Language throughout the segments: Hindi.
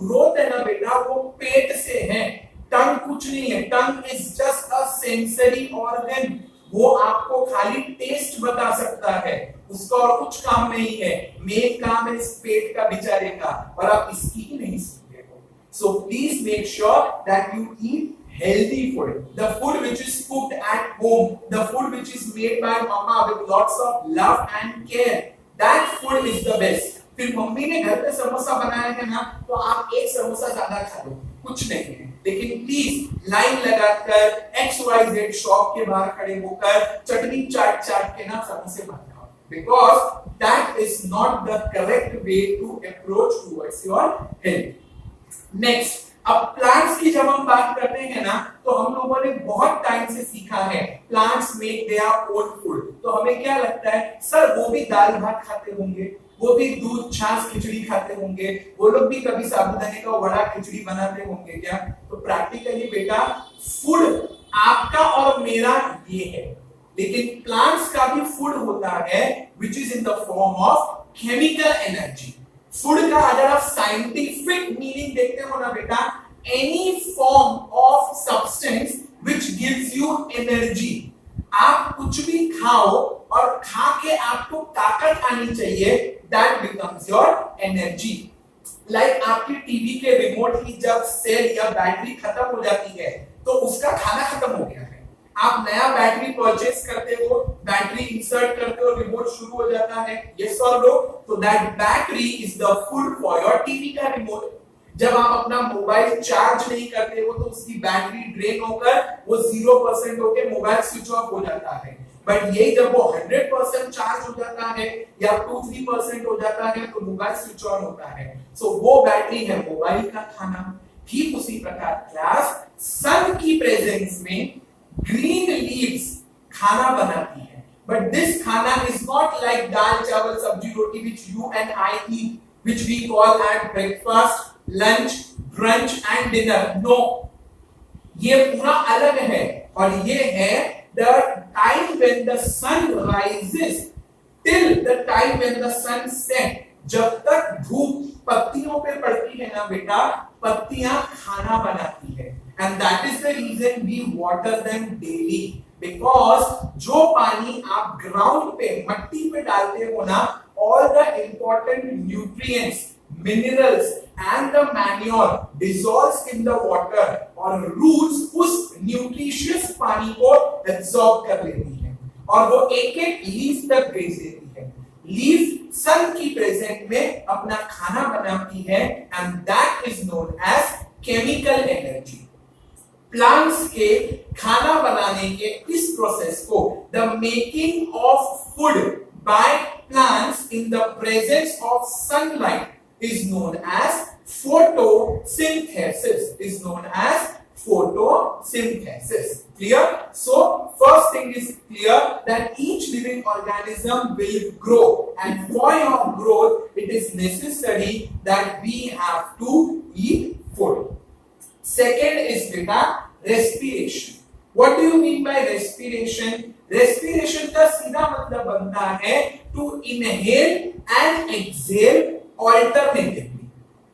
ग्रोथ है ना बेटा वो पेट से है, टंग कुछ नहीं है। Tongue is just a sensory organ, वो आपको खाली टेस्ट बता सकता है, उसका और कुछ काम नहीं है। मेन काम है इस पेट का बेचारे का, और आप इसकी ही नहीं सुनते हो। So please make sure that you eat healthy food, the food which is cooked at home, the food which is made by mama with lots of love and care, that food is the best. फिर मम्मी ने घर पे समोसा बनाया है ना, तो आप एक समोसा ज्यादा खा लो, कुछ नहीं है। लेकिन प्लीज लाइन लगाकर XYZ शॉप के बाहर खड़े होकर चटनी चाट के ना समोसे मत खाओ, because that is not the correct way to approach towards your health. Next, अब प्लांट्स की जब हम बात करते हैं ना, तो हम लोगों ने बहुत टाइम से सीखा है plants make their own food. तो हमें क्या लगता है, सर वो भी दाल भात खाते होंगे, वो भी दूध छाछ खिचड़ी खाते होंगे, वो लोग भी कभी साबूदाने का वड़ा खिचड़ी बनाते होंगे क्या? तो प्रैक्टिकली बेटा फूड आपका और मेरा ये है, लेकिन प्लांट्स का भी फूड होता है which is in the form of chemical energy. Food का अगर आप साइंटिफिक मीनिंग देखते हो ना बेटा, any form of substance which gives you energy. आप कुछ भी खाओ और खा के आपको ताकत आनी चाहिए, that becomes your energy. Like आपकी टीवी के रिमोट की जब सेल या बैटरी खत्म हो जाती है, तो उसका खाना खत्म हो गया है। आप नया बैटरी परचेस करते हो, बैटरी इंसर्ट करते हो, रिमोट शुरू हो जाता है, यस और नो? तो that battery is the food for your TV का रिमोट। जब आप अपना मोबाइल चार्ज नहीं करते हो, तो उसकी बैटरी ड्रेन होकर वो 0% होकर मोबाइल स्विच ऑफ हो जाता है। बट ये जब वो 100% चार्ज हो जाता है या 2-3% हो जाता है, तो मोबाइल स्विच ऑन होता है। सो वो बैटरी है मोबाइल का खाना। ठीक उसी प्रकार क्लास सन की प्रेजेंस में ग्रीन लीव्स खाना बनाती है, बट दिस खाना इज नॉट लाइक दाल चावल सब्जी रोटी which you and I eat, which we call at breakfast, lunch, brunch and dinner. No, ये पूरा अलग है, और ये है the time when the sun rises till the time when the sun set. जब तक धूप पत्तियों पे पड़ती है ना बेटा, पत्तियां खाना बनाती है, and that is the reason we water them daily, because जो पानी आप ग्राउंड पे मट्टी पे डालते हो ना, all the important nutrients, minerals and the manure dissolves in the water, और roots उस nutritious पानी को absorb कर लेती है, और वो एक एक लीफ तक भेज देती है। लीफ सन की प्रेजेंट में अपना खाना बनाती है, and that is known as chemical energy. Plants के खाना बनाने के इस प्रोसेस को the making of food by plants in the presence of sunlight is known as photosynthesis, is known as photosynthesis. Clear? So first thing is clear that each living organism will grow, and for your growth it is necessary that we have to eat food. Second is beta respiration. What do you mean by respiration? Respiration का सीधा मतलब बनता है to inhale and exhale alternatively.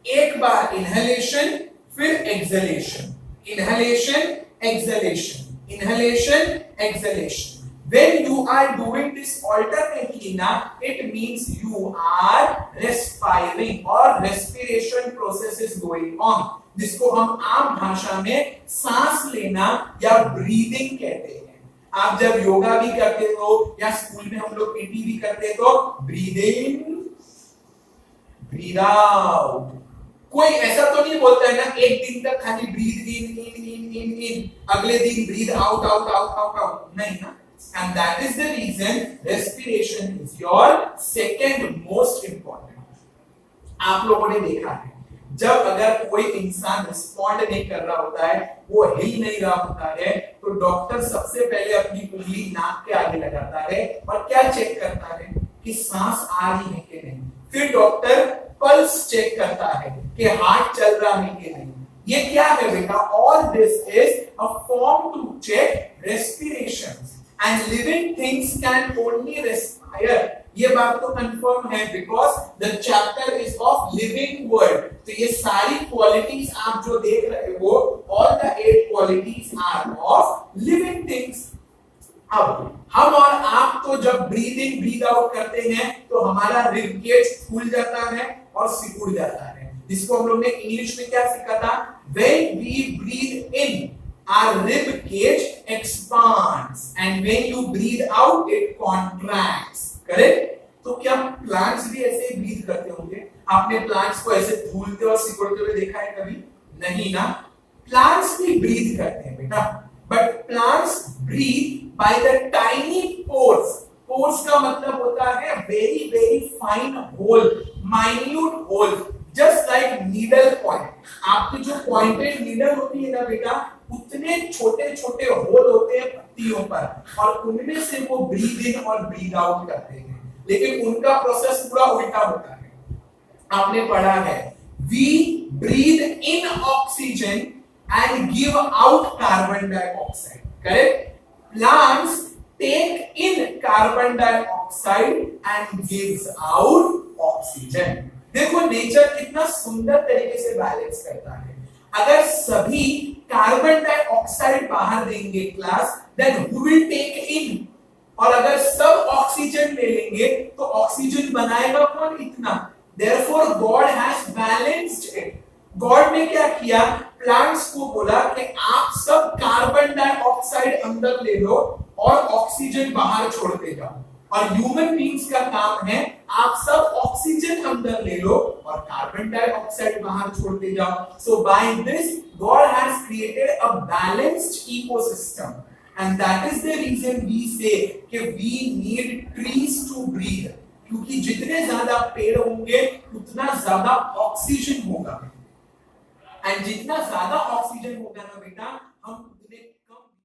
एक बार inhalation फिर exhalation, inhalation exhalation, inhalation exhalation. When you are doing this alternately na, it means you are respiring, or respiration process is going on, जिसको हम आम भाषा में सांस लेना या ब्रीदिंग कहते हैं। आप जब योगा भी करते हो या स्कूल में हम लोग पीटी भी करते हैं, तो ब्रीद इन ब्रीद आउट। कोई ऐसा तो नहीं बोलता है ना एक दिन तक खाली ब्रीद इन इन इन इन इन, अगले दिन breathe out out out out out, नहीं ना। And that is the reason respiration is your second most important. आप लोगों ने देखा है जब अगर कोई इंसान रिस्पॉन्ड नहीं कर रहा होता है, वो हिल नहीं रहा होता है, तो डॉक्टर सबसे पहले अपनी उंगली नाक के आगे लगाता है और क्या चेक करता है कि सांस आ रही है कि नहीं। फिर डॉक्टर पल्स चेक करता है कि हार्ट चल रहा है कि नहीं। ये क्या है बेटा? All this is a form to check respiration, and living things can only respire ये बात तो कंफर्म है because the chapter is of living world. तो ये सारी क्वालिटीज आप जो देख रहे हो, all the 8 qualities are of living things. अब हम और आप तो जब ब्रीद इन ब्रीद आउट करते हैं तो हमारा रिब केज फूल जाता है और सिकुड़ जाता है, जिसको हम लोग ने इंग्लिश में क्या सीखा था, when we breathe in our rib cage expands and when you breathe out it contracts, correct? तो क्या प्लांट्स भी ऐसे ही ब्रीथ करते होंगे? आपने प्लांट्स को ऐसे फूलते और सिकुड़ते हुए देखा है कभी? नहीं ना। प्लांट्स भी ब्रीथ करते हैं बेटा, but plants breathe by the tiny pores. Pores का मतलब होता है very very fine hole, minute hole, just like needle point. आपकी जो पॉइंटेड नीडल होती है ना बेटा, उतने छोटे छोटे होल होते हैं पत्तियों पर और उनमें से वो ब्रीद इन और ब्रीद आउट करते हैं, लेकिन उनका प्रोसेस पूरा उल्टा होता है। आपने पढ़ा है we breathe in oxygen and give out carbon dioxide, correct? Plants take in carbon dioxide and gives out oxygen. देखो नेचर कितना सुंदर तरीके से बैलेंस करता है। अगर सभी कार्बन डाइऑक्साइड बाहर देंगे class, then who will take in? और अगर सब ऑक्सीजन ले लेंगे तो ऑक्सीजन बनाएगा कौन इतना? Therefore God has balanced it. God ने क्या किया, प्लांट्स को बोला कि आप सब कार्बन डाइऑक्साइड अंदर ले लो और ऑक्सीजन बाहर छोड़ते जाओ, और ह्यूमन बीइंग्स का काम है आप सब ऑक्सीजन अंदर ले लो और कार्बन डाइऑक्साइड बाहर छोड़ते जाओ। So by this God has created a balanced ecosystem and that is the reason we say कि we need trees to breathe, क्योंकि जितने ज्यादा पेड़ होंगे उतना ज्यादा ऑक्सीजन होगा, एंड जितना ज्यादा ऑक्सीजन होगा ना बेटा, हम